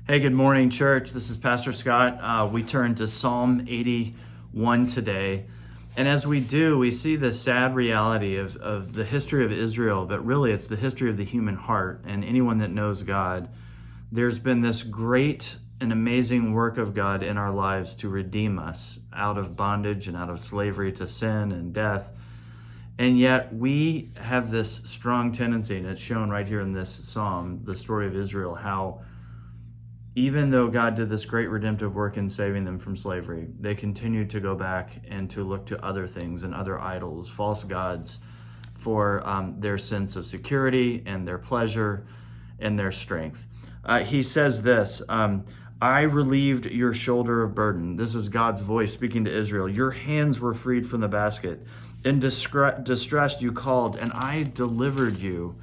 Hey, good morning, church. This is Pastor Scott. We turn to Psalm 81 today. And as we do, we see the sad reality of the history of Israel, but really it's the history of the human heart. And anyone that knows God, there's been this great and amazing work of God in our lives to redeem us out of bondage and out of slavery to sin and death. And yet we have this strong tendency, and it's shown right here in this psalm, the story of Israel, how even though God did this great redemptive work in saving them from slavery, they continued to go back and to look to other things and other idols, false gods, for their sense of security and their pleasure and their strength. He says this, I relieved your shoulder of burden. This is God's voice speaking to Israel. Your hands were freed from the basket. In distress you called, and I delivered you.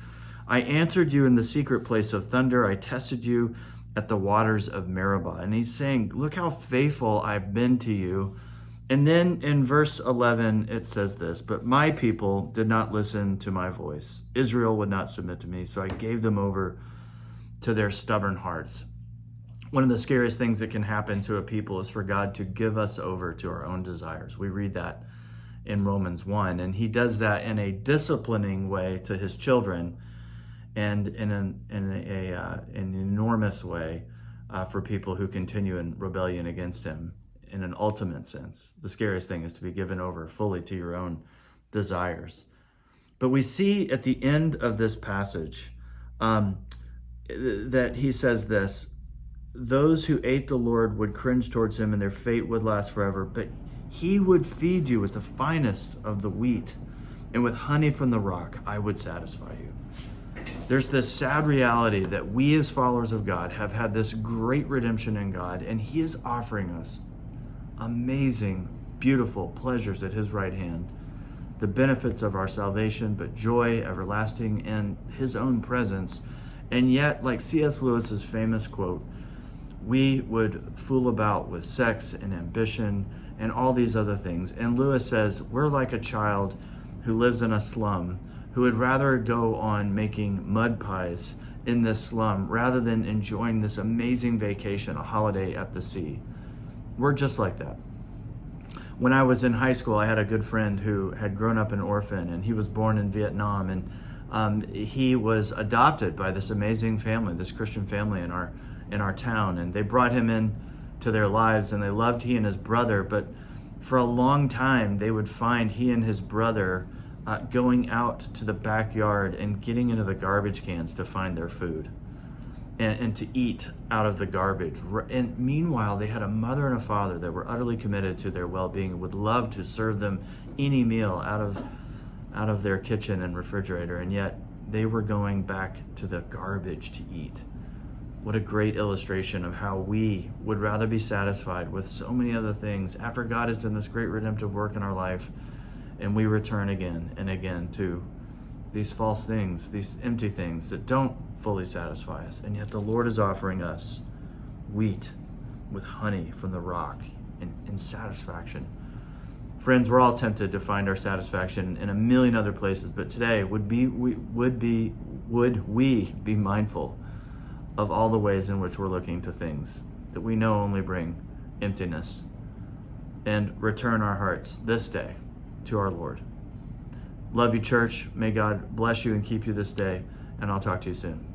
I answered you in the secret place of thunder. I tested you at the waters of Meribah. And he's saying, look how faithful I've been to you. And then in verse 11, it says this, but my people did not listen to my voice. Israel would not submit to me, so I gave them over to their stubborn hearts. One of the scariest things that can happen to a people is for God to give us over to our own desires. We read that in Romans 1, and he does that in a disciplining way to his children, and in an enormous way for people who continue in rebellion against him. In an ultimate sense, the scariest thing is to be given over fully to your own desires. But we see at the end of this passage that he says this, those who ate the Lord would cringe towards him and their fate would last forever, but he would feed you with the finest of the wheat, and with honey from the rock I would satisfy you. There's this sad reality that we as followers of God have had this great redemption in God, and he is offering us amazing, beautiful pleasures at his right hand, the benefits of our salvation, but joy everlasting in his own presence. And yet, like C.S. Lewis's famous quote, we would fool about with sex and ambition and all these other things. And Lewis says, we're like a child who lives in a slum, who would rather go on making mud pies in this slum rather than enjoying this amazing vacation, a holiday at the sea. We're just like that. When I was in high school, I had a good friend who had grown up an orphan, and he was born in Vietnam, and he was adopted by this amazing family, this Christian family in our town, and they brought him in to their lives, and they loved he and his brother. But for a long time, they would find he and his brother going out to the backyard and getting into the garbage cans to find their food and to eat out of the garbage. And meanwhile, they had a mother and a father that were utterly committed to their well-being and would love to serve them any meal out of their kitchen and refrigerator, and yet they were going back to the garbage to eat. What a great illustration of how we would rather be satisfied with so many other things after God has done this great redemptive work in our life, and we return again and again to these false things, these empty things that don't fully satisfy us. And yet the Lord is offering us wheat with honey from the rock and satisfaction. Friends, we're all tempted to find our satisfaction in a million other places, but today would we be mindful of all the ways in which we're looking to things that we know only bring emptiness, and return our hearts this day to our Lord. Love you, church. May God bless you and keep you this day, and I'll talk to you soon.